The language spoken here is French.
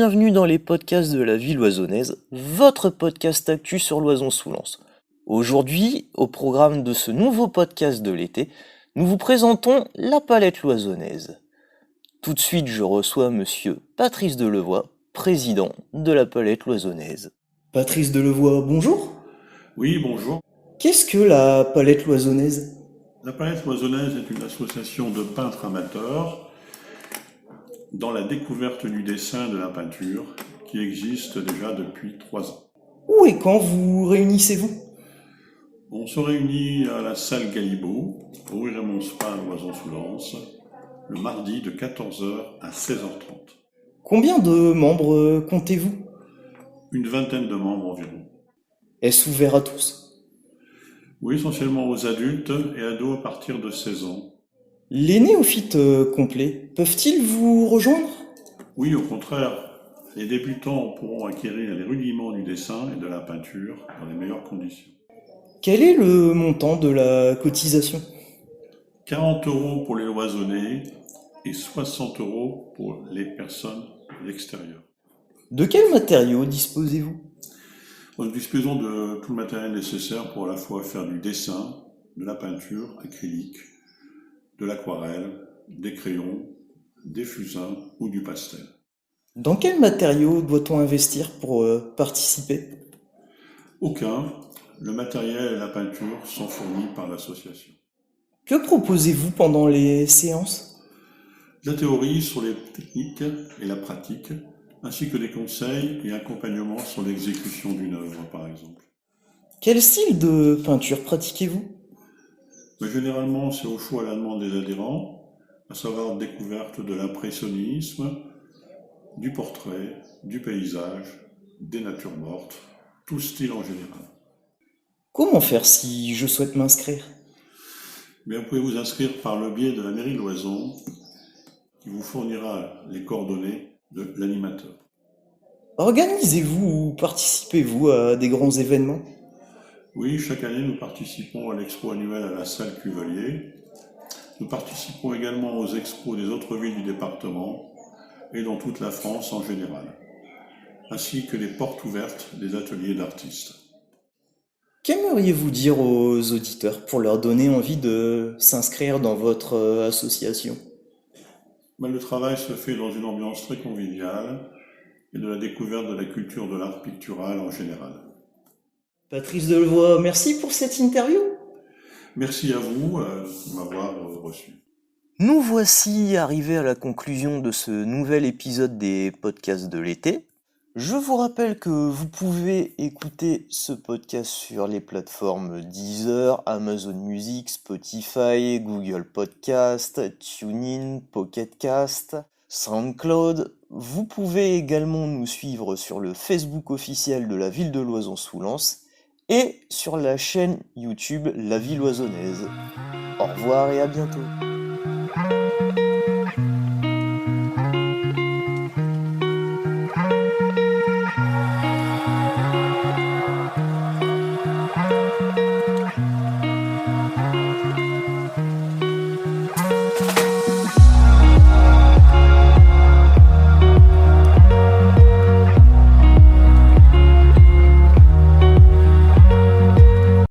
bienvenue dans les podcasts de la vie loisonnaise, votre podcast actu sur l'Oison-sous-Lens. Aujourd'hui, au programme de ce nouveau podcast de l'été, nous vous présentons la palette loisonnaise. Tout de suite, je reçois monsieur Patrice Delevoye, président de la palette loisonnaise. Patrice Delevoye, bonjour. Oui, bonjour. Qu'est-ce que la palette loisonnaise ? La palette loisonnaise est une association de peintres amateurs dans la découverte du dessin et de la peinture qui existe déjà depuis 3 ans. Où et quand vous réunissez-vous ? On se réunit à la salle Gallibo, au rue Raymond Spa à Loison-sous-Lens, le mardi de 14h à 16h30. Combien de membres comptez-vous ? Une vingtaine de membres environ. Est-ce ouvert à tous ? Oui, essentiellement aux adultes et ados à partir de 16 ans. Les néophytes complets peuvent-ils vous rejoindre ? Oui, au contraire, les débutants pourront acquérir les rudiments du dessin et de la peinture dans les meilleures conditions. Quel est le montant de la cotisation ? 40 € pour les loisonnés et 60 € pour les personnes de l'extérieur. De quels matériaux disposez-vous ? Nous disposons de tout le matériel nécessaire pour à la fois faire du dessin, de la peinture acrylique, de l'aquarelle, des crayons, des fusains ou du pastel. Dans quels matériaux doit-on investir pour participer ? Aucun. Le matériel et la peinture sont fournis par l'association. Que proposez-vous pendant les séances ? La théorie sur les techniques et la pratique, ainsi que des conseils et accompagnements sur l'exécution d'une œuvre, par exemple. Quel style de peinture pratiquez-vous ? Mais généralement, c'est au choix à la demande des adhérents, à savoir découverte de l'impressionnisme, du portrait, du paysage, des natures mortes, tout style en général. Comment faire si je souhaite m'inscrire ? Mais vous pouvez vous inscrire par le biais de la mairie de l'Oison, qui vous fournira les coordonnées de l'animateur. Organisez-vous ou participez-vous à des grands événements ? Oui, chaque année, nous participons à l'expo annuelle à la salle Cuvelier. Nous participons également aux expos des autres villes du département et dans toute la France en général, ainsi que les portes ouvertes des ateliers d'artistes. Qu'aimeriez-vous dire aux auditeurs pour leur donner envie de s'inscrire dans votre association ? Le travail se fait dans une ambiance très conviviale et de la découverte de la culture de l'art pictural en général. Patrice Delevoye, merci pour cette interview. Merci à vous de m'avoir reçu. Nous voici arrivés à la conclusion de ce nouvel épisode des podcasts de l'été. Je vous rappelle que vous pouvez écouter ce podcast sur les plateformes Deezer, Amazon Music, Spotify, Google Podcast, TuneIn, Pocket Cast, SoundCloud. Vous pouvez également nous suivre sur le Facebook officiel de la ville de Loison-sous-Lens et sur la chaîne YouTube La Vie Loisonnaise. Au revoir et à bientôt.